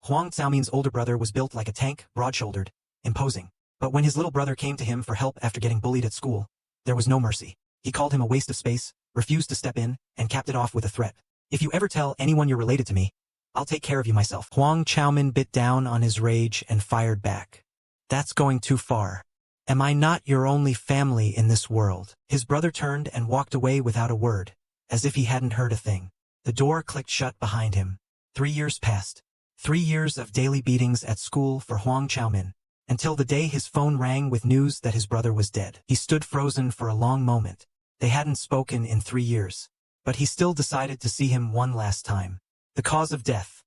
Huang Xiaomin's older brother was built like a tank, broad-shouldered, imposing. But when his little brother came to him for help after getting bullied at school, there was no mercy. He called him a waste of space, refused to step in, and capped it off with a threat. If you ever tell anyone you're related to me, I'll take care of you myself. Huang Xiaomin bit down on his rage and fired back. That's going too far. Am I not your only family in this world? His brother turned and walked away without a word, as if he hadn't heard a thing. The door clicked shut behind him. 3 years passed. 3 years of daily beatings at school for Huang Xiaomin, until the day his phone rang with news that his brother was dead. He stood frozen for a long moment. They hadn't spoken in 3 years, but he still decided to see him one last time. The cause of death.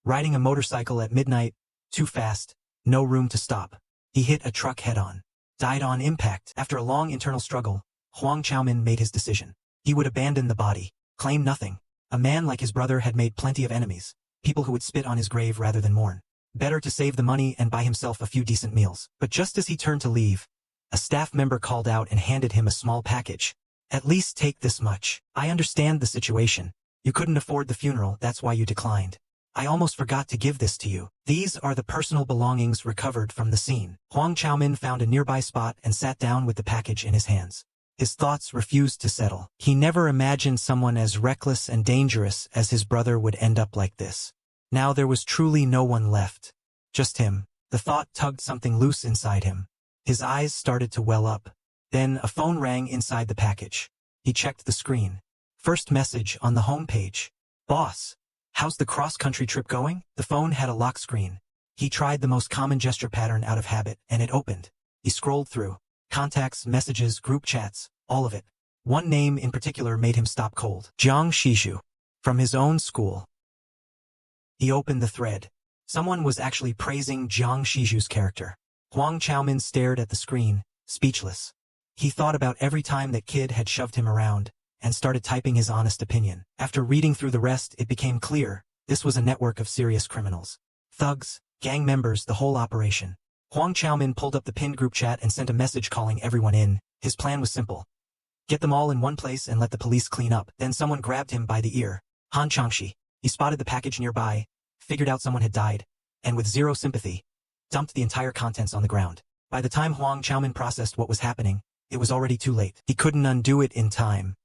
Riding a motorcycle at midnight, too fast, no room to stop. He hit a truck head-on. Died on impact. After a long internal struggle, Huang Xiaomin made his decision. He would abandon the body, claim nothing. A man like his brother had made plenty of enemies, people who would spit on his grave rather than mourn. Better to save the money and buy himself a few decent meals. But just as he turned to leave, a staff member called out and handed him a small package. At least take this much. I understand the situation. You couldn't afford the funeral, that's why you declined. I almost forgot to give this to you. These are the personal belongings recovered from the scene. Huang Xiaomin found a nearby spot and sat down with the package in his hands. His thoughts refused to settle. He never imagined someone as reckless and dangerous as his brother would end up like this. Now there was truly no one left. Just him. The thought tugged something loose inside him. His eyes started to well up. Then a phone rang inside the package. He checked the screen. First message on the home page. Boss, how's the cross-country trip going? The phone had a lock screen. He tried the most common gesture pattern out of habit, and it opened. He scrolled through. Contacts, messages, group chats, all of it. One name in particular made him stop cold. Jiang Shizhu. From his own school. He opened the thread. Someone was actually praising Jiang Shizhu's character. Huang Xiaomin stared at the screen, speechless. He thought about every time that kid had shoved him around, and started typing his honest opinion. After reading through the rest, it became clear, this was a network of serious criminals. Thugs, gang members, the whole operation. Huang Xiaomin pulled up the pinned group chat and sent a message calling everyone in. His plan was simple. Get them all in one place and let the police clean up. Then someone grabbed him by the ear. Han Changshi. He spotted the package nearby, figured out someone had died, and with zero sympathy, dumped the entire contents on the ground. By the time Huang Xiaomin processed what was happening, it was already too late. He couldn't undo it in time.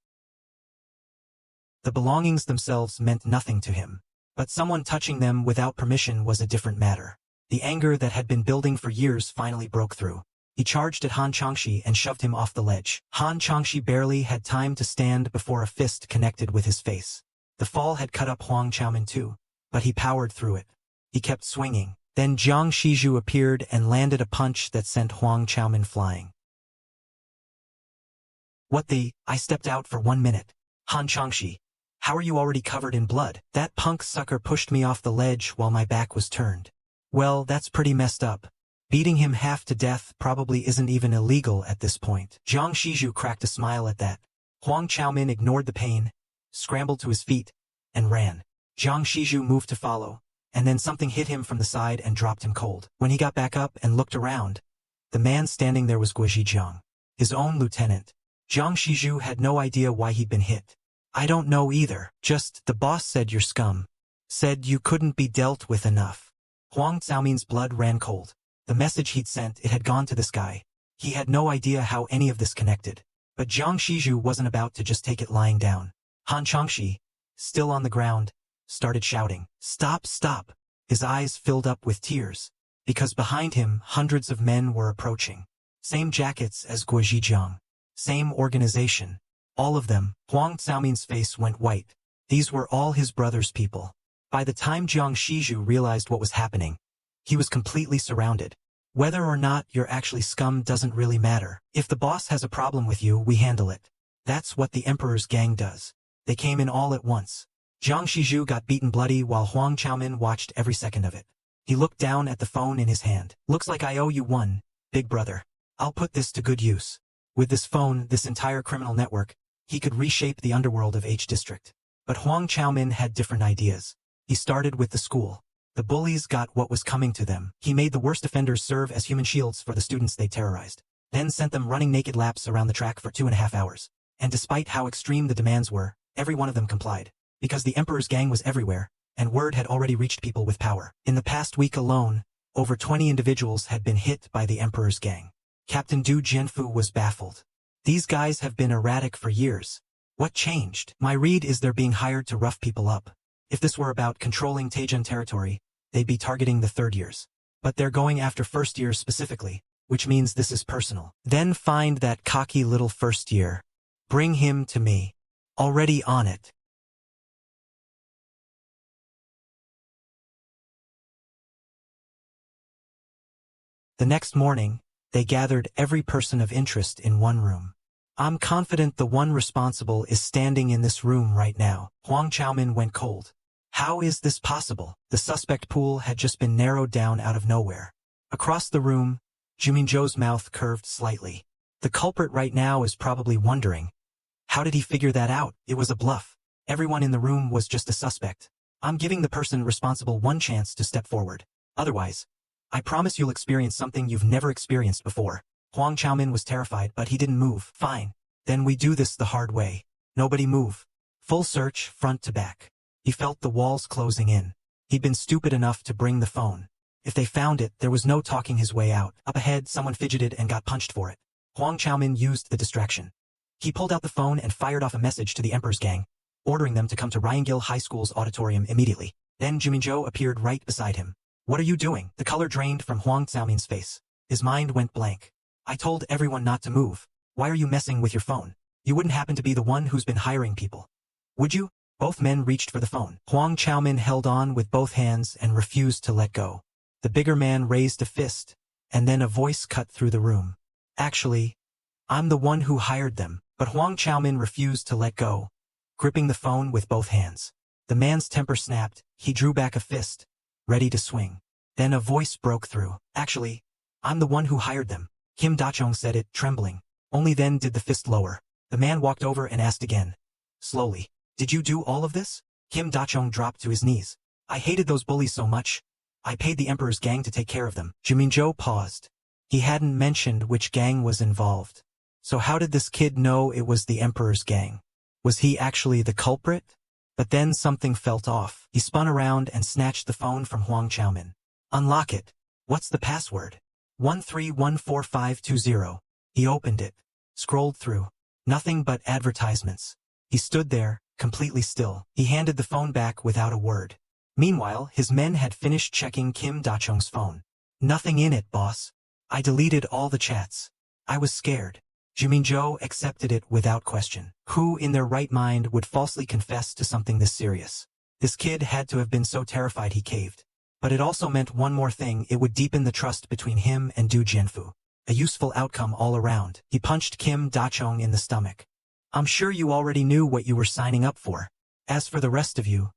The belongings themselves meant nothing to him, but someone touching them without permission was a different matter. The anger that had been building for years finally broke through. He charged at Han Changshi and shoved him off the ledge. Han Changshi barely had time to stand before a fist connected with his face. The fall had cut up Huang Xiaomin too, but he powered through it. He kept swinging. Then Jiang Shizhu appeared and landed a punch that sent Huang Xiaomin flying. What the? I stepped out for 1 minute. Han Changshi. How are you already covered in blood? That punk sucker pushed me off the ledge while my back was turned. Well, that's pretty messed up. Beating him half to death probably isn't even illegal at this point. Jiang Shizhu cracked a smile at that. Huang Xiaomin ignored the pain, scrambled to his feet, and ran. Jiang Shizhu moved to follow, and then something hit him from the side and dropped him cold. When he got back up and looked around, the man standing there was Guozhi Jiang, his own lieutenant. Jiang Shizhu had no idea why he'd been hit. I don't know either. Just, the boss said you're scum. Said you couldn't be dealt with enough. Huang Xiaomin's blood ran cold. The message he'd sent, it had gone to this guy. He had no idea how any of this connected. But Jiang Shizhu wasn't about to just take it lying down. Han Changshi, still on the ground, started shouting, "Stop, stop!" His eyes filled up with tears, because behind him hundreds of men were approaching. Same jackets as Guozhi Jiang. Same organization. All of them. Huang Xiaomin's face went white. These were all his brother's people. By the time Jiang Shizhu realized what was happening, he was completely surrounded. Whether or not you're actually scum doesn't really matter. If the boss has a problem with you, we handle it. That's what the Emperor's gang does. They came in all at once. Jiang Shizhu got beaten bloody while Huang Xiaomin watched every second of it. He looked down at the phone in his hand. Looks like I owe you one, big brother. I'll put this to good use. With this phone, this entire criminal network, he could reshape the underworld of H District. But Huang Xiaomin had different ideas. He started with the school. The bullies got what was coming to them. He made the worst offenders serve as human shields for the students they terrorized. Then sent them running naked laps around the track for 2.5 hours. And despite how extreme the demands were, every one of them complied. Because the Emperor's gang was everywhere, and word had already reached people with power. In the past week alone, over 20 individuals had been hit by the Emperor's gang. Captain Du Jianfu was baffled. These guys have been erratic for years. What changed? My read is they're being hired to rough people up. If this were about controlling Taejun territory, they'd be targeting the third years. But they're going after first years specifically, which means this is personal. Then find that cocky little first year. Bring him to me. Already on it. The next morning, they gathered every person of interest in one room. I'm confident the one responsible is standing in this room right now. Huang Chaomin went cold. How is this possible? The suspect pool had just been narrowed down out of nowhere. Across the room, Juminjo's mouth curved slightly. The culprit right now is probably wondering, how did he figure that out? It was a bluff. Everyone in the room was just a suspect. I'm giving the person responsible one chance to step forward. Otherwise, I promise you'll experience something you've never experienced before. Huang Chaomin was terrified, but he didn't move. Fine. Then we do this the hard way. Nobody move. Full search, front to back. He felt the walls closing in. He'd been stupid enough to bring the phone. If they found it, there was no talking his way out. Up ahead, someone fidgeted and got punched for it. Huang Chaomin used the distraction. He pulled out the phone and fired off a message to the Emperor's gang, ordering them to come to Ryangil High School's auditorium immediately. Then Juminjo appeared right beside him. What are you doing? The color drained from Huang Chaomin's face. His mind went blank. I told everyone not to move. Why are you messing with your phone? You wouldn't happen to be the one who's been hiring people, would you? Both men reached for the phone. Huang Chaomin held on with both hands and refused to let go. The bigger man raised a fist, and then a voice cut through the room. Actually, I'm the one who hired them. But Huang Chaomin refused to let go, gripping the phone with both hands. The man's temper snapped. He drew back a fist, ready to swing. Then a voice broke through. Actually, I'm the one who hired them. Kim Dachong said it, trembling. Only then did the fist lower. The man walked over and asked again, slowly, did you do all of this? Kim Dachong dropped to his knees. I hated those bullies so much. I paid the Emperor's gang to take care of them. Juminjo paused. He hadn't mentioned which gang was involved. So how did this kid know it was the Emperor's gang? Was he actually the culprit? But then something felt off. He spun around and snatched the phone from Huang Chaomin. Unlock it. What's the password? 13145520. He opened it. Scrolled through. Nothing but advertisements. He stood there, completely still. He handed the phone back without a word. Meanwhile, his men had finished checking Kim Dachong's phone. Nothing in it, boss. I deleted all the chats. I was scared. Juminjo accepted it without question. Who in their right mind would falsely confess to something this serious? This kid had to have been so terrified he caved. But it also meant one more thing: it would deepen the trust between him and Du Jianfu. A useful outcome all around. He punched Kim Dachong in the stomach. I'm sure you already knew what you were signing up for. As for the rest of you,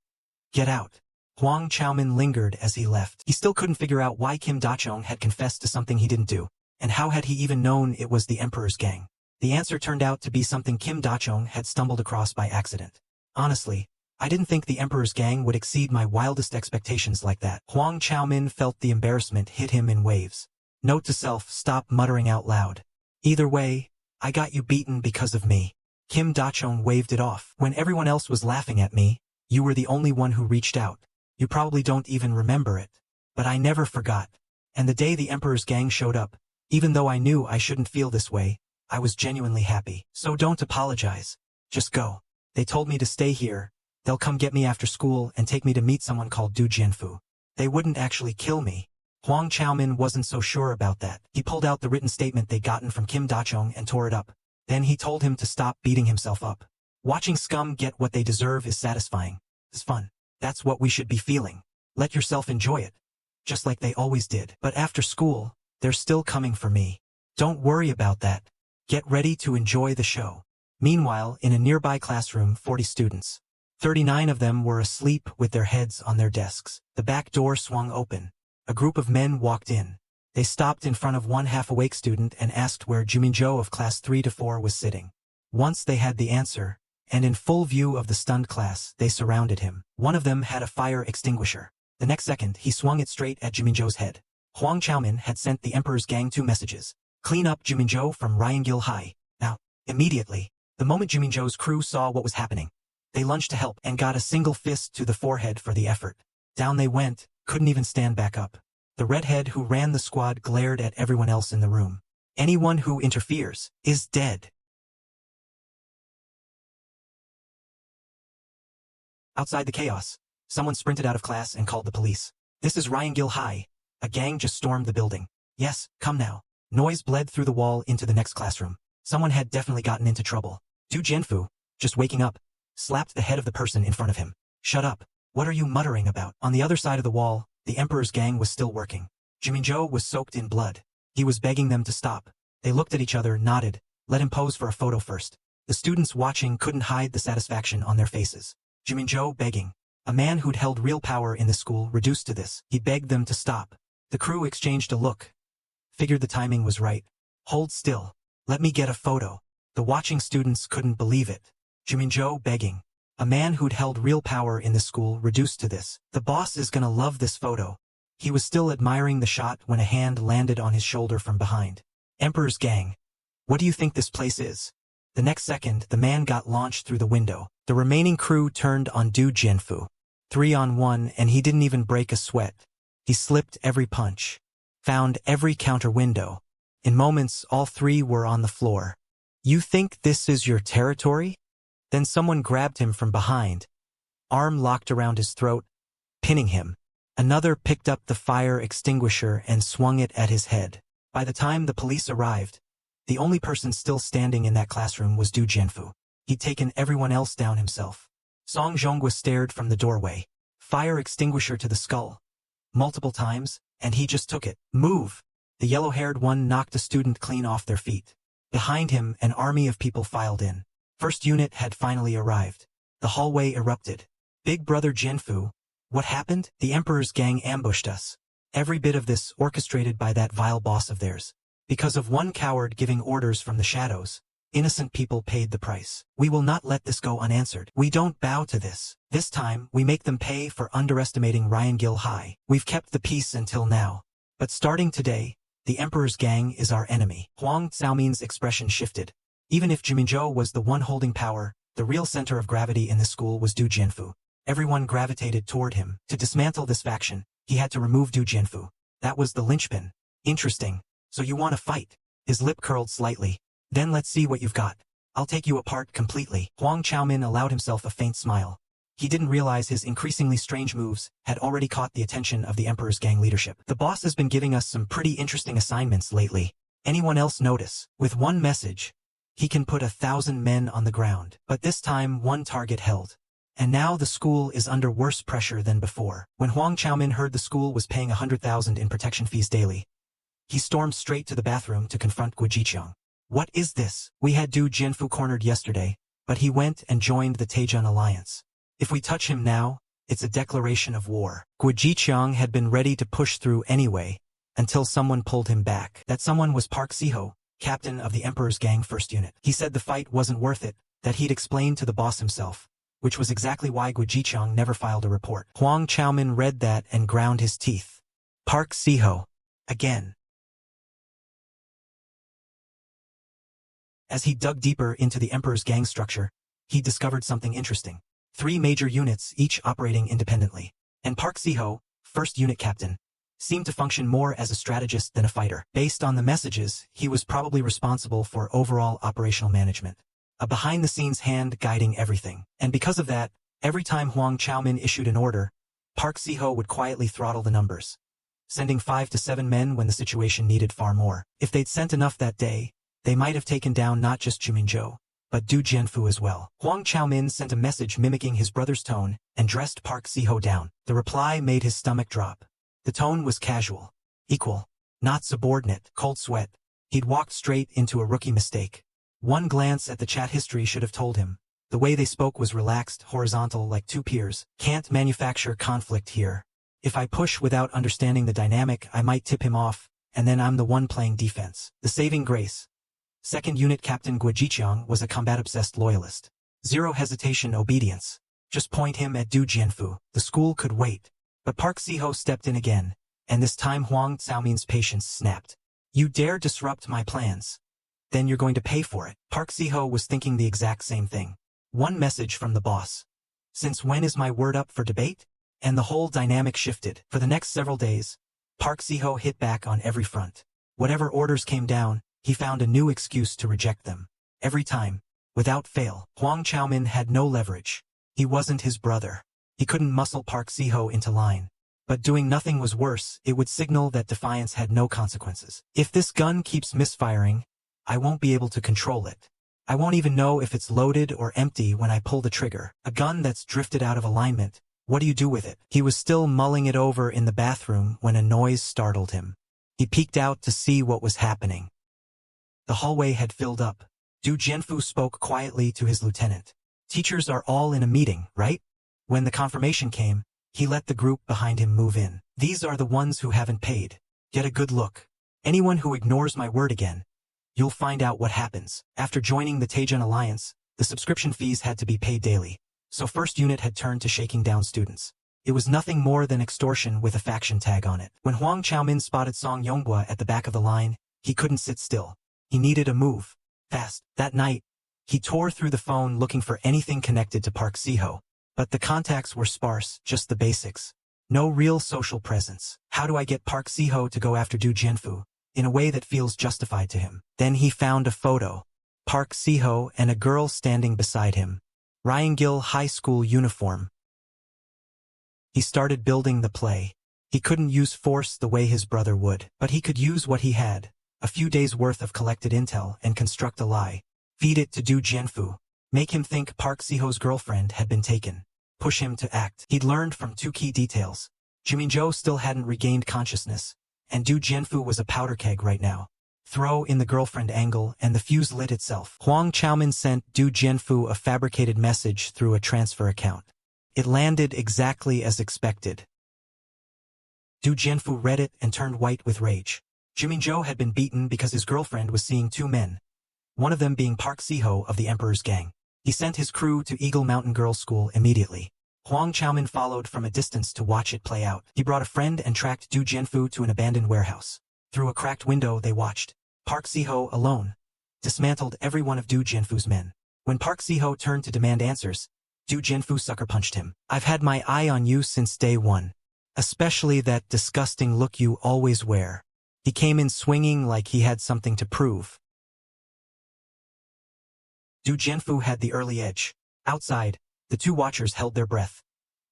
get out. Huang Chaomin lingered as he left. He still couldn't figure out why Kim Dachong had confessed to something he didn't do. And how had he even known it was the Emperor's gang? The answer turned out to be something Kim Dachong had stumbled across by accident. Honestly, I didn't think the Emperor's gang would exceed my wildest expectations like that. Huang Chaomin felt the embarrassment hit him in waves. Note to self: stop muttering out loud. Either way, I got you beaten because of me. Kim Dachong waved it off. When everyone else was laughing at me, you were the only one who reached out. You probably don't even remember it. But I never forgot. And the day the Emperor's gang showed up, even though I knew I shouldn't feel this way, I was genuinely happy. So don't apologize. Just go. They told me to stay here. They'll come get me after school and take me to meet someone called Du Jianfu. They wouldn't actually kill me. Huang Chaomin wasn't so sure about that. He pulled out the written statement they'd gotten from Kim Dachong and tore it up. Then he told him to stop beating himself up. Watching scum get what they deserve is satisfying. It's fun. That's what we should be feeling. Let yourself enjoy it. Just like they always did. But after school, they're still coming for me. Don't worry about that. Get ready to enjoy the show. Meanwhile, in a nearby classroom, 40 students. 39 of them were asleep with their heads on their desks. The back door swung open. A group of men walked in. They stopped in front of one half-awake student and asked where Juminjo of class 3 to 4 was sitting. Once they had the answer, and in full view of the stunned class, they surrounded him. One of them had a fire extinguisher. The next second, he swung it straight at Juminjo's head. Huang Chaomin had sent the Emperor's gang 2 messages. Clean up Juminjo from Ryangil High. Now, immediately, the moment Juminjo's crew saw what was happening, They lunged to help and got a single fist to the forehead for the effort. Down they went, couldn't even stand back up. The redhead who ran the squad glared at everyone else in the room. Anyone who interferes is dead. Outside the chaos, someone sprinted out of class and called the police. This is Ryangil High. A gang just stormed the building. Yes, come now. Noise bled through the wall into the next classroom. Someone had definitely gotten into trouble. Du Jianfu, just waking up, slapped the head of the person in front of him. Shut up. What are you muttering about? On the other side of the wall, the Emperor's gang was still working. Jiminzhou was soaked in blood. He was begging them to stop. They looked at each other, nodded, let him pose for a photo first. The students watching couldn't hide the satisfaction on their faces. Jiminzhou begging. A man who'd held real power in the school reduced to this. He begged them to stop. The crew exchanged a look. Figured the timing was right. Hold still. Let me get a photo. The watching students couldn't believe it. Jiminzhou begging. A man who'd held real power in the school reduced to this. The boss is gonna love this photo. He was still admiring the shot when a hand landed on his shoulder from behind. Emperor's gang. What do you think this place is? The next second, the man got launched through the window. The remaining crew turned on Du Jianfu. 3-on-1, and he didn't even break a sweat. He slipped every punch. Found every counter window. In moments, all three were on the floor. You think this is your territory? Then someone grabbed him from behind. Arm locked around his throat, pinning him. Another picked up the fire extinguisher and swung it at his head. By the time the police arrived, the only person still standing in that classroom was Du Jianfu. He'd taken everyone else down himself. Song Zhonghua stared from the doorway. Fire extinguisher to the skull. Multiple times, and he just took it. Move! The yellow-haired one knocked a student clean off their feet. Behind him, an army of people filed in. First unit had finally arrived. The hallway erupted. Big brother Jianfu. What happened? The Emperor's gang ambushed us. Every bit of this orchestrated by that vile boss of theirs. Because of one coward giving orders from the shadows, innocent people paid the price. We will not let this go unanswered. We don't bow to this. This time, we make them pay for underestimating Ryangil High. We've kept the peace until now. But starting today, the Emperor's gang is our enemy. Huang Xiaomin's expression shifted. Even if Jiminzhou was the one holding power, the real center of gravity in this school was Du Jianfu. Everyone gravitated toward him. To dismantle this faction, he had to remove Du Jianfu. That was the linchpin. Interesting. So you want to fight? His lip curled slightly. Then let's see what you've got. I'll take you apart completely. Huang Xiaomin allowed himself a faint smile. He didn't realize his increasingly strange moves had already caught the attention of the Emperor's gang leadership. The boss has been giving us some pretty interesting assignments lately. Anyone else notice? With one message, he can put 1,000 men on the ground. But this time, one target held. And now the school is under worse pressure than before. When Huang Xiaomin heard the school was paying 100,000 in protection fees daily, he stormed straight to the bathroom to confront Guo Jiqiang. What is this? We had Du Jianfu cornered yesterday, but he went and joined the Taejun alliance. If we touch him now, it's a declaration of war. Guo Jiqiang had been ready to push through anyway, until someone pulled him back. That someone was Park Siho, captain of the Emperor's gang first unit. He said the fight wasn't worth it, that he'd explained to the boss himself, which was exactly why Guo Jiqiang never filed a report. Huang Xiaomin read that and ground his teeth. Park Siho. Again. As he dug deeper into the Emperor's gang structure, he discovered something interesting. 3 major units, each operating independently. And Park Siho, first unit captain, seemed to function more as a strategist than a fighter. Based on the messages, he was probably responsible for overall operational management. A behind-the-scenes hand guiding everything. And because of that, every time Huang Xiaomin issued an order, Park Siho would quietly throttle the numbers, sending 5 to 7 men when the situation needed far more. If they'd sent enough that day, they might have taken down not just Jiminzhou, but Du Jianfu as well. Huang Xiaomin sent a message mimicking his brother's tone and dressed Park Siho down. The reply made his stomach drop. The tone was casual, equal, not subordinate. Cold sweat. He'd walked straight into a rookie mistake. One glance at the chat history should have told him. The way they spoke was relaxed, horizontal, like 2 peers. Can't manufacture conflict here. If I push without understanding the dynamic, I might tip him off, and then I'm the one playing defense. The saving grace. Second Unit Captain Guo Jiqiang was a combat-obsessed loyalist. Zero hesitation, obedience. Just point him at Du Jianfu. The school could wait. But Park Siho stepped in again, and this time Huang Xiaomin's patience snapped. You dare disrupt my plans? Then you're going to pay for it. Park Siho was thinking the exact same thing. One message from the boss. Since when is my word up for debate? And the whole dynamic shifted. For the next several days, Park Si-ho hit back on every front. Whatever orders came down, he found a new excuse to reject them. Every time, without fail, Huang Chaomin had no leverage. He wasn't his brother. He couldn't muscle Park Si-ho into line. But doing nothing was worse. It would signal that defiance had no consequences. If this gun keeps misfiring, I won't be able to control it. I won't even know if it's loaded or empty when I pull the trigger. A gun that's drifted out of alignment. What do you do with it? He was still mulling it over in the bathroom when a noise startled him. He peeked out to see what was happening. The hallway had filled up. Du Jianfu spoke quietly to his lieutenant. Teachers are all in a meeting, right? When the confirmation came, he let the group behind him move in. These are the ones who haven't paid. Get a good look. Anyone who ignores my word again, you'll find out what happens. After joining the Taejun Alliance, the subscription fees had to be paid daily. So first unit had turned to shaking down students. It was nothing more than extortion with a faction tag on it. When Huang Chaomin spotted Song Yonghua at the back of the line, he couldn't sit still. He needed a move. Fast. That night, he tore through the phone looking for anything connected to Park Si-ho. But the contacts were sparse, just the basics. No real social presence. How do I get Park Si-ho to go after Du Jianfu in a way that feels justified to him? Then he found a photo. Park Si-ho and a girl standing beside him. Ryangil High School uniform. He started building the play. He couldn't use force the way his brother would, but he could use what he had. A few days' worth of collected intel and construct a lie. Feed it to Du Jianfu. Make him think Park Si-ho's girlfriend had been taken. Push him to act. He'd learned from two key details. Jiminjo still hadn't regained consciousness, and Du Jianfu was a powder keg right now. Throw in the girlfriend angle and the fuse lit itself. Huang Chaomin sent Du Jianfu a fabricated message through a transfer account. It landed exactly as expected. Du Jianfu read it and turned white with rage. Jiminjo had been beaten because his girlfriend was seeing two men. One of them being Park Si-ho of the Emperor's gang. He sent his crew to Eagle Mountain Girls' School immediately. Huang Chaomin followed from a distance to watch it play out. He brought a friend and tracked Du Jianfu to an abandoned warehouse. Through a cracked window they watched. Park Si-ho, alone, dismantled every one of Du Jianfu's men. When Park Si-ho turned to demand answers, Du Jianfu sucker-punched him. I've had my eye on you since day one. Especially that disgusting look you always wear. He came in swinging like he had something to prove. Du Jianfu had the early edge. Outside, the two watchers held their breath.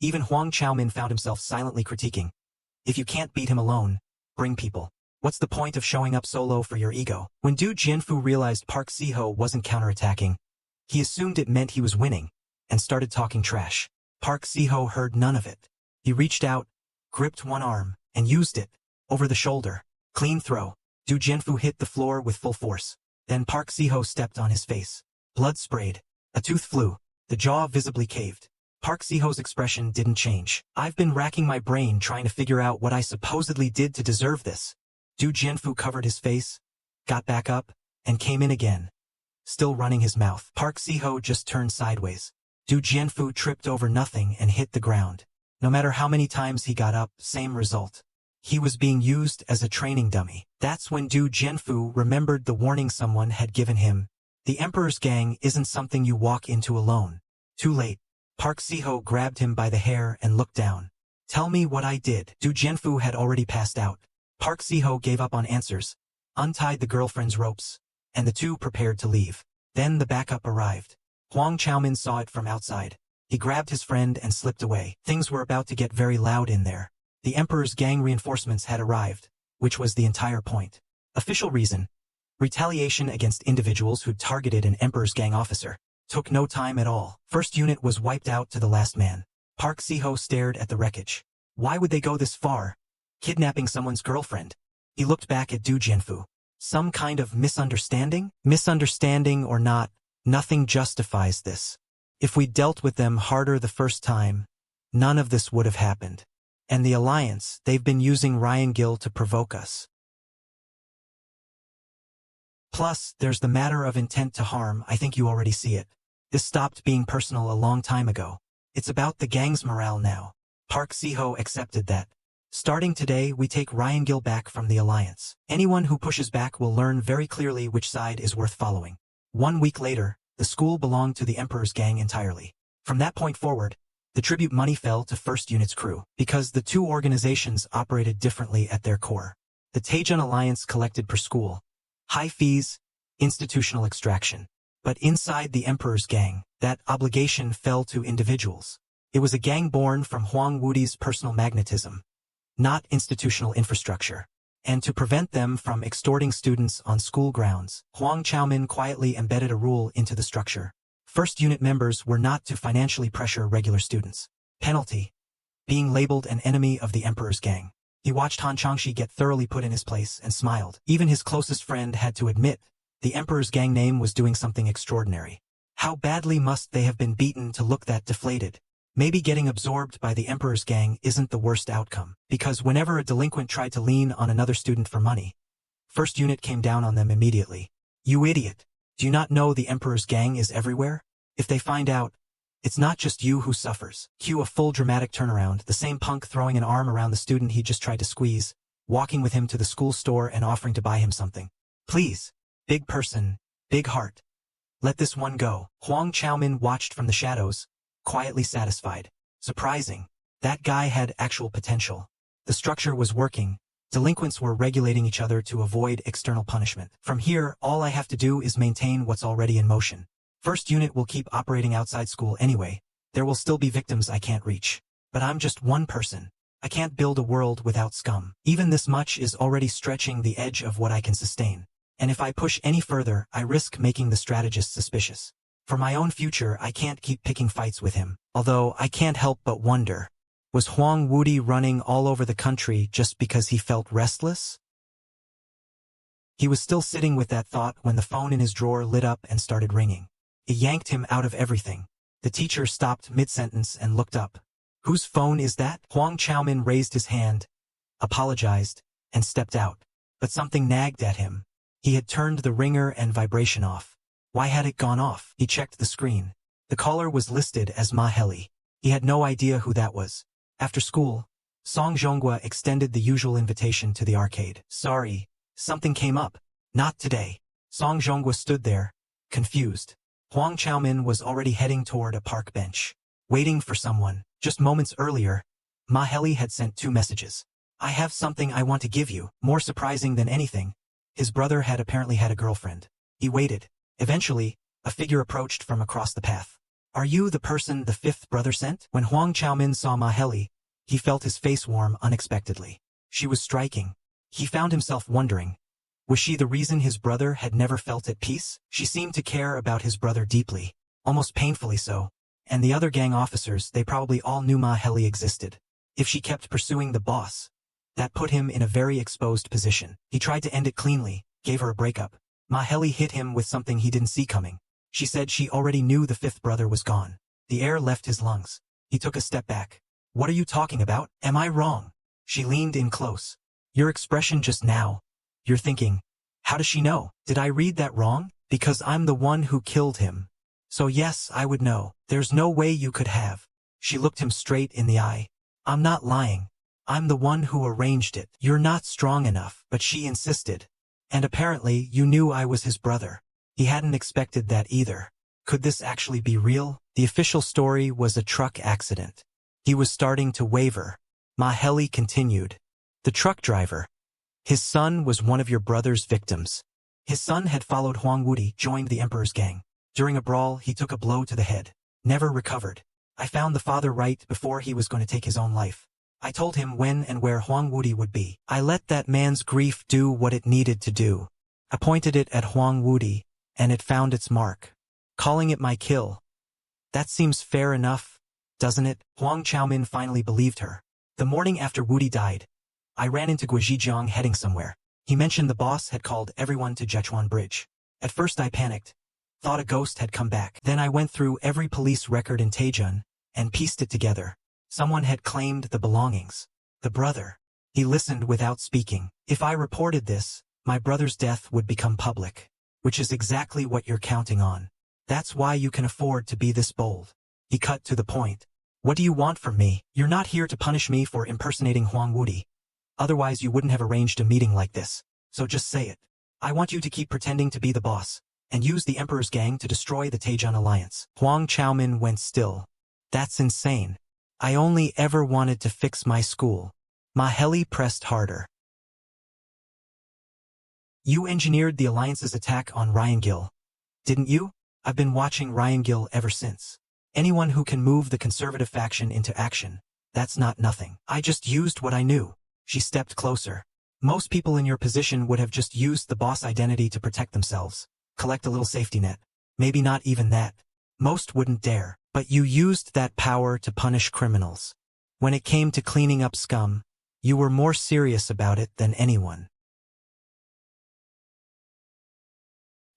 Even Huang Chaomin found himself silently critiquing. If you can't beat him alone, bring people. What's the point of showing up solo for your ego? When Du Jianfu realized Park Si-ho wasn't counterattacking, he assumed it meant he was winning, and started talking trash. Park Si-ho heard none of it. He reached out, gripped one arm, and used it, over the shoulder. Clean throw. Du Jianfu hit the floor with full force. Then Park Si-ho stepped on his face. Blood sprayed. A tooth flew. The jaw visibly caved. Park Si-ho's expression didn't change. I've been racking my brain trying to figure out what I supposedly did to deserve this. Du Jianfu covered his face, got back up, and came in again. Still running his mouth. Park Si-ho just turned sideways. Du Jianfu tripped over nothing and hit the ground. No matter how many times he got up, same result. He was being used as a training dummy. That's when Du Jianfu remembered the warning someone had given him. The Emperor's gang isn't something you walk into alone. Too late. Park Si-ho grabbed him by the hair and looked down. Tell me what I did. Du Jianfu had already passed out. Park Si-ho gave up on answers, untied the girlfriend's ropes, and the two prepared to leave. Then the backup arrived. Huang Chaomin saw it from outside. He grabbed his friend and slipped away. Things were about to get very loud in there. The Emperor's gang reinforcements had arrived, which was the entire point. Official reason: retaliation against individuals who targeted an Emperor's gang officer. Took no time at all. First unit was wiped out to the last man. Park Si-ho stared at the wreckage. Why would they go this far? Kidnapping someone's girlfriend. He looked back at Du Jianfu. Some kind of misunderstanding? Misunderstanding or not, nothing justifies this. If we dealt with them harder the first time, none of this would have happened. And the Alliance, they've been using Ryangil to provoke us. Plus, there's the matter of intent to harm. I think you already see it. This stopped being personal a long time ago. It's about the gang's morale now. Park Si-ho accepted that. Starting today, we take Ryangil back from the Alliance. Anyone who pushes back will learn very clearly which side is worth following. 1 week later, the school belonged to the Emperor's gang entirely. From that point forward, the tribute money fell to First Unit's crew, because the two organizations operated differently at their core. The Taejun Alliance collected per school, high fees, institutional extraction. But inside the Emperor's gang, that obligation fell to individuals. It was a gang born from Huang Wudi's personal magnetism, not institutional infrastructure. And to prevent them from extorting students on school grounds, Huang Chaomin quietly embedded a rule into the structure. First Unit members were not to financially pressure regular students. Penalty: being labeled an enemy of the Emperor's gang. He watched Han Changxi get thoroughly put in his place and smiled. Even his closest friend had to admit the Emperor's gang name was doing something extraordinary. How badly must they have been beaten to look that deflated? Maybe getting absorbed by the Emperor's gang isn't the worst outcome, because whenever a delinquent tried to lean on another student for money, First Unit came down on them immediately. You idiot! Do you not know the Emperor's gang is everywhere? If they find out, it's not just you who suffers. Cue a full dramatic turnaround, the same punk throwing an arm around the student he just tried to squeeze, walking with him to the school store and offering to buy him something. Please, big person, big heart. Let this one go. Huang Chaomin watched from the shadows, quietly satisfied. Surprising. That guy had actual potential. The structure was working. Delinquents were regulating each other to avoid external punishment. From here, all I have to do is maintain what's already in motion. First Unit will keep operating outside school anyway. There will still be victims I can't reach. But I'm just one person. I can't build a world without scum. Even this much is already stretching the edge of what I can sustain. And if I push any further, I risk making the strategist suspicious. For my own future, I can't keep picking fights with him. Although, I can't help but wonder, was Huang Wudi running all over the country just because he felt restless? He was still sitting with that thought when the phone in his drawer lit up and started ringing. It yanked him out of everything. The teacher stopped mid-sentence and looked up. Whose phone is that? Huang Chaomin raised his hand, apologized, and stepped out. But something nagged at him. He had turned the ringer and vibration off. Why had it gone off? He checked the screen. The caller was listed as Ma Heli. He had no idea who that was. After school, Song Zhonghua extended the usual invitation to the arcade. Sorry, something came up. Not today. Song Zhonghua stood there, confused. Huang Chaomin was already heading toward a park bench, waiting for someone. Just moments earlier, Ma Heli had sent 2 messages. I have something I want to give you. More surprising than anything, his brother had apparently had a girlfriend. He waited. Eventually, a figure approached from across the path. Are you the person the 5th brother sent? When Huang Chaomin saw Ma Heli, he felt his face warm unexpectedly. She was striking. He found himself wondering, was she the reason his brother had never felt at peace? She seemed to care about his brother deeply, almost painfully so. And the other gang officers, they probably all knew Ma Heli existed. If she kept pursuing the boss, that put him in a very exposed position. He tried to end it cleanly, gave her a breakup. Ma Heli hit him with something he didn't see coming. She said she already knew the 5th brother was gone. The air left his lungs. He took a step back. What are you talking about? Am I wrong? She leaned in close. Your expression just now. You're thinking, how does she know? Did I read that wrong? Because I'm the one who killed him. So yes, I would know. There's no way you could have. She looked him straight in the eye. I'm not lying. I'm the one who arranged it. You're not strong enough. But she insisted. And apparently you knew I was his brother. He hadn't expected that either. Could this actually be real? The official story was a truck accident. He was starting to waver. Ma Heli continued. The truck driver. His son was one of your brother's victims. His son had followed Huang Wudi, joined the Emperor's gang. During a brawl, he took a blow to the head. Never recovered. I found the father right before he was going to take his own life. I told him when and where Huang Wudi would be. I let that man's grief do what it needed to do. I pointed it at Huang Wudi, and it found its mark. Calling it my kill. That seems fair enough, doesn't it? Huang Chaomin finally believed her. The morning after Wudi died, I ran into Guijijiang heading somewhere. He mentioned the boss had called everyone to Jechuan Bridge. At first I panicked. Thought a ghost had come back. Then I went through every police record in Taejun, and pieced it together. Someone had claimed the belongings. The brother. He listened without speaking. If I reported this, my brother's death would become public. Which is exactly what you're counting on. That's why you can afford to be this bold. He cut to the point. What do you want from me? You're not here to punish me for impersonating Huang Wudi. Otherwise you wouldn't have arranged a meeting like this. So just say it. I want you to keep pretending to be the boss. and used the Emperor's gang to destroy the Taejun alliance. Huang Chaomin went still. That's insane. I only ever wanted to fix my school. Maheli pressed harder. You engineered the alliance's attack on Ryangil, didn't you? I've been watching Ryangil ever since. Anyone who can move the conservative faction into action, that's not nothing. I just used what I knew. She stepped closer. Most people in your position would have just used the boss identity to protect themselves, collect a little safety net. Maybe not even that. Most wouldn't dare. But you used that power to punish criminals. When it came to cleaning up scum, you were more serious about it than anyone.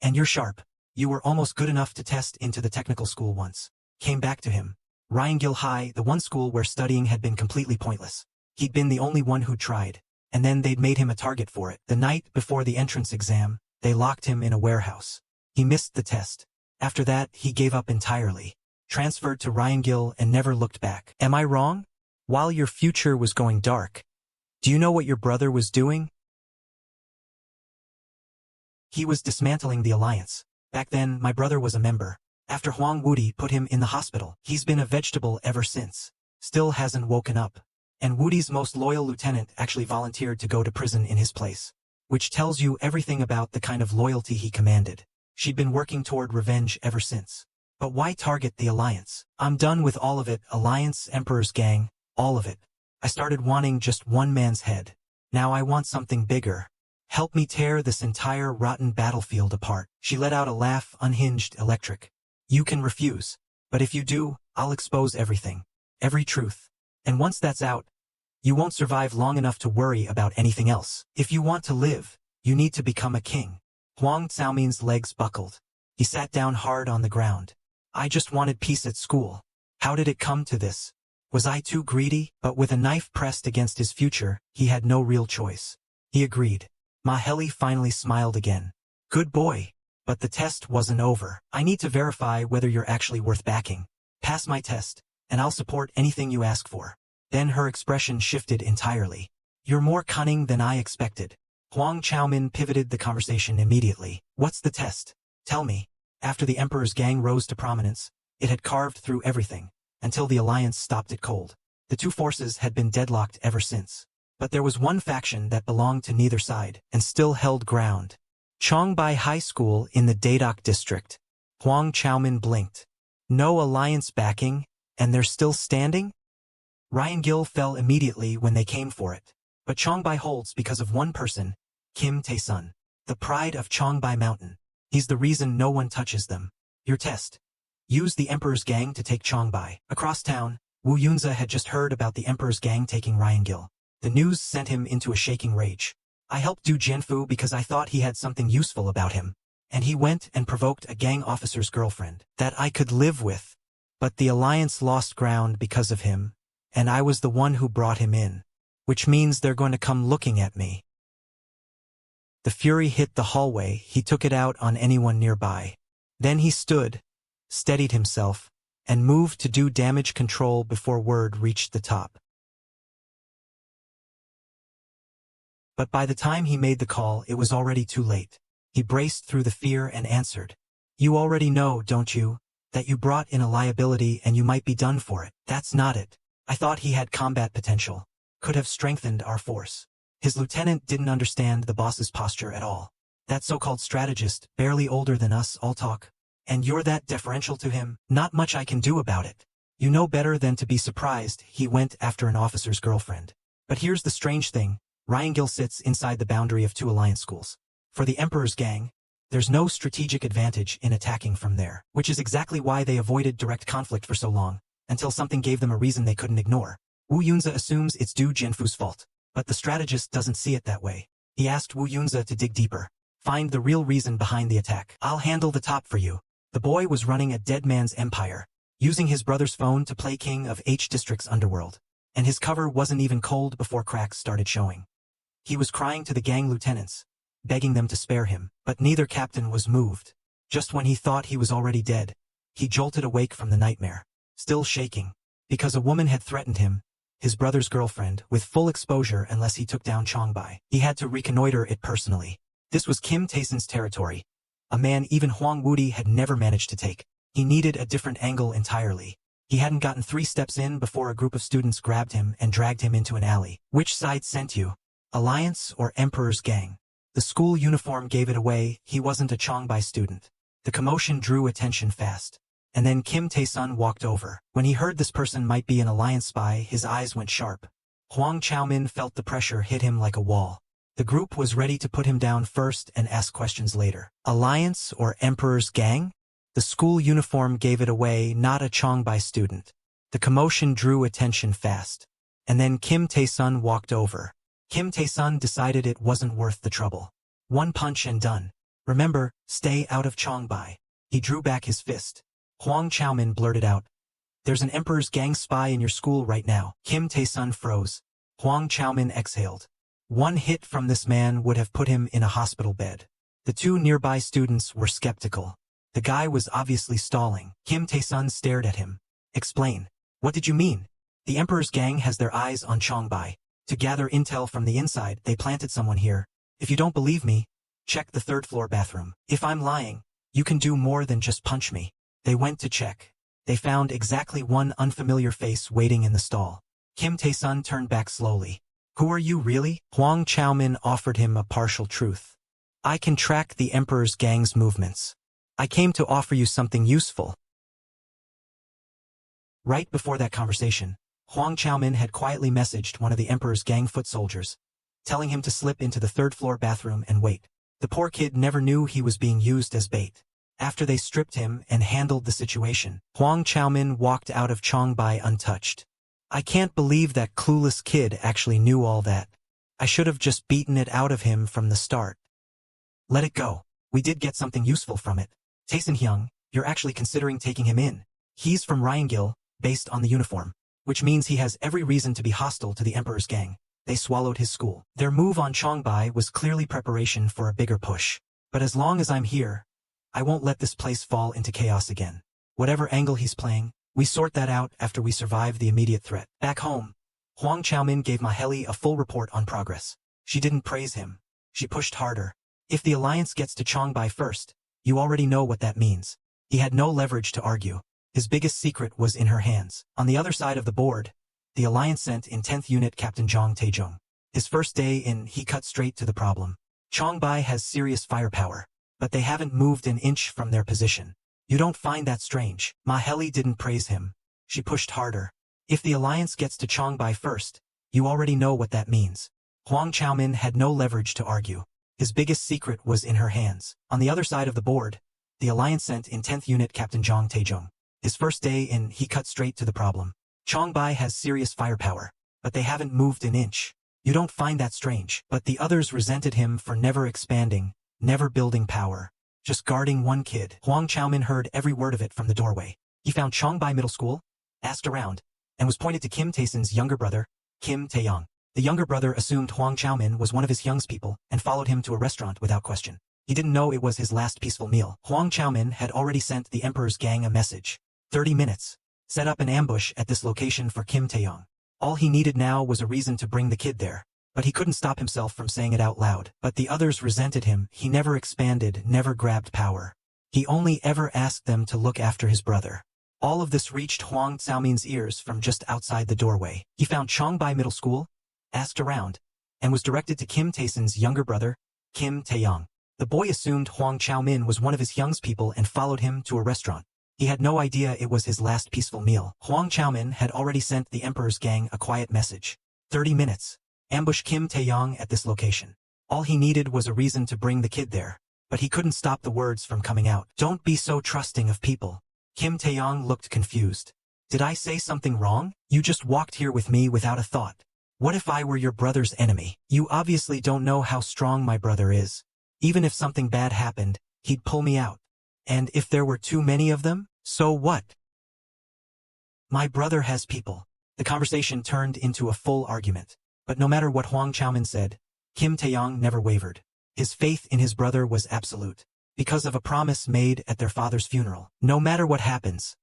And you're sharp. You were almost good enough to test into the technical school once. Came back to him. Ryangil High, the one school where studying had been completely pointless. He'd been the only one who'd tried. And then they'd made him a target for it. The night before the entrance exam, they locked him in a warehouse. He missed the test. After that, he gave up entirely. Transferred to Ryangil and never looked back. Am I wrong? While your future was going dark, do you know what your brother was doing? He was dismantling the alliance. Back then, my brother was a member. After Huang Wudi put him in the hospital, he's been a vegetable ever since. Still hasn't woken up. And Wudi's most loyal lieutenant actually volunteered to go to prison in his place. Which tells you everything about the kind of loyalty he commanded. She'd been working toward revenge ever since. But why target the alliance? I'm done with all of it, alliance, Emperor's gang, all of it. I started wanting just one man's head. Now I want something bigger. Help me tear this entire rotten battlefield apart. She let out a laugh, unhinged, electric. You can refuse. But if you do, I'll expose everything. Every truth. And once that's out, you won't survive long enough to worry about anything else. If you want to live, you need to become a king. Huang Caomin's legs buckled. He sat down hard on the ground. I just wanted peace at school. How did it come to this? Was I too greedy? But with a knife pressed against his future, he had no real choice. He agreed. Maheli finally smiled again. Good boy. But the test wasn't over. I need to verify whether you're actually worth backing. Pass my test, and I'll support anything you ask for. Then her expression shifted entirely. You're more cunning than I expected. Huang Chaomin pivoted the conversation immediately. What's the test? Tell me. After the Emperor's gang rose to prominence, it had carved through everything, until the alliance stopped it cold. The two forces had been deadlocked ever since. But there was one faction that belonged to neither side, and still held ground. Chongbai High School in the Dadok district. Huang Chaomin blinked. No alliance backing, and they're still standing? Ryangil fell immediately when they came for it. But Chongbai holds because of one person, Kim Tae-sun. The pride of Chongbai Mountain. He's the reason no one touches them. Your test. Use the Emperor's gang to take Chongbai. Across town, Wu Yunza had just heard about the Emperor's gang taking Ryangil. The news sent him into a shaking rage. I helped do Jianfu because I thought he had something useful about him. And he went and provoked a gang officer's girlfriend that I could live with. But the alliance lost ground because of him, and I was the one who brought him in. Which means they're going to come looking at me. The fury hit the hallway. He took it out on anyone nearby. Then he stood, steadied himself, and moved to do damage control before word reached the top. But by the time he made the call, it was already too late. He braced through the fear and answered. You already know, don't you, that you brought in a liability and you might be done for it. That's not it. I thought he had combat potential. Could have strengthened our force. His lieutenant didn't understand the boss's posture at all. That so-called strategist, barely older than us, all talk. And you're that deferential to him? Not much I can do about it. You know better than to be surprised he went after an officer's girlfriend. But here's the strange thing. Ryangil sits inside the boundary of two alliance schools. For the Emperor's gang, there's no strategic advantage in attacking from there, which is exactly why they avoided direct conflict for so long, until something gave them a reason they couldn't ignore. Wu Yunza assumes it's Du Jianfu's fault. But the strategist doesn't see it that way. He asked Wu Yunza to dig deeper. Find the real reason behind the attack. I'll handle the top for you. The boy was running a dead man's empire, using his brother's phone to play king of H District's underworld. And his cover wasn't even cold before cracks started showing. He was crying to the gang lieutenants, begging them to spare him. But neither captain was moved. Just when he thought he was already dead, he jolted awake from the nightmare, still shaking, because a woman had threatened him, his brother's girlfriend, with full exposure unless he took down Chongbai. He had to reconnoiter it personally. This was Kim Tae-sun's territory, a man even Huang Wudi had never managed to take. He needed a different angle entirely. He hadn't gotten 3 steps in before a group of students grabbed him and dragged him into an alley. Which side sent you? Alliance or Emperor's gang? The school uniform gave it away, he wasn't a Changbai student. The commotion drew attention fast. And then Kim Tae-sun walked over. When he heard this person might be an alliance spy, his eyes went sharp. Huang Chaomin felt the pressure hit him like a wall. The group was ready to put him down first and ask questions later. Alliance or Emperor's gang? The school uniform gave it away, not a Changbai student. The commotion drew attention fast. And then Kim Tae-sun walked over. Kim Tae-sun decided it wasn't worth the trouble. One punch and done. Remember, stay out of Changbai. He drew back his fist. Huang Chaomin blurted out, "There's an Emperor's gang spy in your school right now." Kim Tae-sun froze. Huang Chaomin exhaled. One hit from this man would have put him in a hospital bed. The 2 nearby students were skeptical. The guy was obviously stalling. Kim Tae-sun stared at him. "Explain. What did you mean?" "The Emperor's gang has their eyes on Changbai. To gather intel from the inside, they planted someone here. If you don't believe me, check the 3rd floor bathroom. If I'm lying, you can do more than just punch me." They went to check. They found exactly one unfamiliar face waiting in the stall. Kim Tae-sun turned back slowly. "Who are you really?" Huang Chaomin offered him a partial truth. "I can track the Emperor's gang's movements. I came to offer you something useful." Right before that conversation, Huang Chaomin had quietly messaged one of the Emperor's gang foot soldiers, telling him to slip into the 3rd floor bathroom and wait. The poor kid never knew he was being used as bait. After they stripped him and handled the situation, Huang Chaomin walked out of Changbai untouched. "I can't believe that clueless kid actually knew all that. I should have just beaten it out of him from the start." "Let it go. We did get something useful from it. Taesun Hyung, you're actually considering taking him in. He's from Ryangil, based on the uniform, which means he has every reason to be hostile to the Emperor's gang." They swallowed his school. Their move on Changbai was clearly preparation for a bigger push. "But as long as I'm here, I won't let this place fall into chaos again. Whatever angle he's playing, we sort that out after we survive the immediate threat." Back home, Huang Chaomin gave Maheli a full report on progress. She didn't praise him. She pushed harder. "If the alliance gets to Changbai first, you already know what that means." He had no leverage to argue. His biggest secret was in her hands. On the other side of the board, the alliance sent in 10th Unit Captain Jong Taejong. His first day in, he cut straight to the problem. Changbai has serious firepower, but they haven't moved an inch from their position. You don't find that strange? Maheli didn't praise him. She pushed harder. "If the alliance gets to Changbai first, you already know what that means." Huang Chaomin had no leverage to argue. His biggest secret was in her hands. On the other side of the board, the alliance sent in 10th Unit Captain Jong Taejong. His first day in, he cut straight to the problem. Changbai has serious firepower, but they haven't moved an inch. You don't find that strange? But the others resented him for never expanding, never building power, just guarding one kid. Huang Chaomin heard every word of it from the doorway. He found Changbai Middle School, asked around, and was pointed to Kim Tae-sun's younger brother, Kim Tae-young. The younger brother assumed Huang Chaomin was one of his Hyung's people and followed him to a restaurant without question. He didn't know it was his last peaceful meal. Huang Chaomin had already sent the Emperor's gang a message. 30 minutes. Set up an ambush at this location for Kim Tae-young. All he needed now was a reason to bring the kid there. But he couldn't stop himself from saying it out loud. But the others resented him. He never expanded, never grabbed power. He only ever asked them to look after his brother. All of this reached Huang Xiaomin's ears from just outside the doorway. He found Changbai Middle School, asked around, and was directed to Kim Tae-sun's younger brother, Kim Tae-young. The boy assumed Huang Chaomin was one of his Hyung's people and followed him to a restaurant. He had no idea it was his last peaceful meal. Huang Chaomin had already sent the Emperor's gang a quiet message. 30 minutes. Ambush Kim Tae-young at this location. All he needed was a reason to bring the kid there. But he couldn't stop the words from coming out. "Don't be so trusting of people." Kim Tae-young looked confused. "Did I say something wrong? You just walked here with me without a thought. What if I were your brother's enemy? You obviously don't know how strong my brother is. Even if something bad happened, he'd pull me out. And if there were too many of them, so what? My brother has people." The conversation turned into a full argument. But no matter what Huang Chaomin said, Kim Tae-young never wavered. His faith in his brother was absolute. Because of a promise made at their father's funeral. "No matter what happens,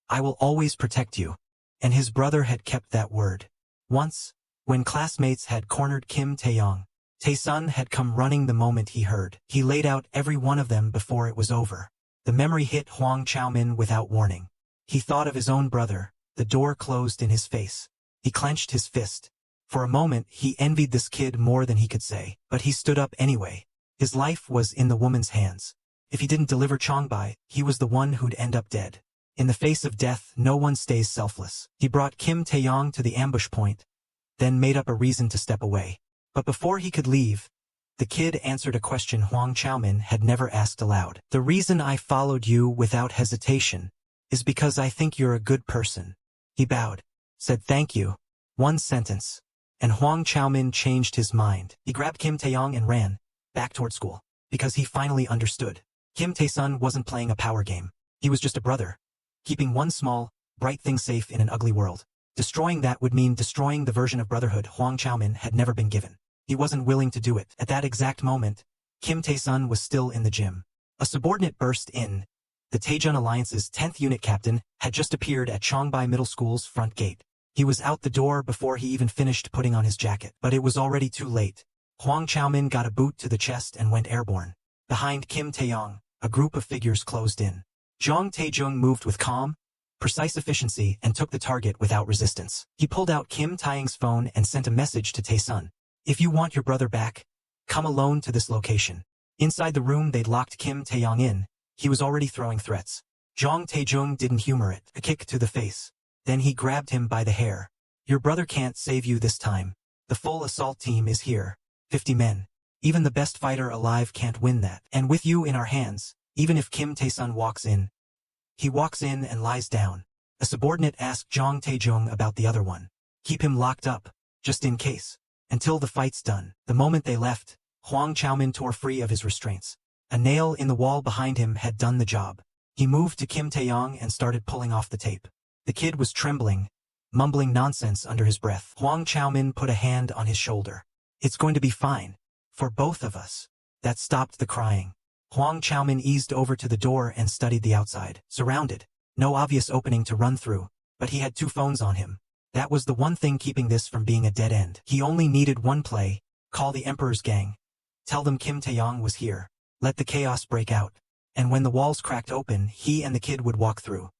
I will always protect you." And his brother had kept that word. Once, when classmates had cornered Kim Tae-young, Tae-sun had come running the moment he heard. He laid out every one of them before it was over. The memory hit Huang Chaomin without warning. He thought of his own brother. The door closed in his face. He clenched his fist. For a moment, he envied this kid more than he could say, but he stood up anyway. His life was in the woman's hands. If he didn't deliver Chongbai, he was the one who'd end up dead. In the face of death, no one stays selfless. He brought Kim Taeyong to the ambush point, then made up a reason to step away. But before he could leave, the kid answered a question Huang Chaomin had never asked aloud. The reason I followed you without hesitation is because I think you're a good person. He bowed, said thank you, one sentence, and Huang Chaomin changed his mind. He grabbed Kim Taeyong and ran back toward school, because he finally understood. Kim Tae-sun wasn't playing a power game. He was just a brother, keeping one small, bright thing safe in an ugly world. Destroying that would mean destroying the version of brotherhood Huang Chaomin had never been given. He wasn't willing to do it. At that exact moment, Kim Tae-sun was still in the gym. A subordinate burst in. The Taejun Alliance's 10th unit captain had just appeared at Chongbai Middle School's front gate. He was out the door before he even finished putting on his jacket. But it was already too late. Huang Chaomin got a boot to the chest and went airborne. Behind Kim Taeyong, a group of figures closed in. Jong Taejung moved with calm, precise efficiency and took the target without resistance. He pulled out Kim Taeyong's phone and sent a message to Tae-sun. If you want your brother back, come alone to this location. Inside the room they'd locked Kim Taeyong in. He was already throwing threats. Jong Taejung didn't humor it. A kick to the face. Then he grabbed him by the hair. Your brother can't save you this time. The full assault team is here. 50 men. Even the best fighter alive can't win that. And with you in our hands, even if Kim Tae-sun walks in. He walks in and lies down. A subordinate asked Jong Taejung about the other one. Keep him locked up, just in case. Until the fight's done. The moment they left, Huang Chaomin tore free of his restraints. A nail in the wall behind him had done the job. He moved to Kim Taeyong and started pulling off the tape. The kid was trembling, mumbling nonsense under his breath. Huang Chaomin put a hand on his shoulder. It's going to be fine. For both of us. That stopped the crying. Huang Chaomin eased over to the door and studied the outside. Surrounded. No obvious opening to run through, but he had 2 phones on him. That was the one thing keeping this from being a dead end. He only needed one play. Call the Emperor's gang. Tell them Kim Taeyong was here. Let the chaos break out. And when the walls cracked open, he and the kid would walk through.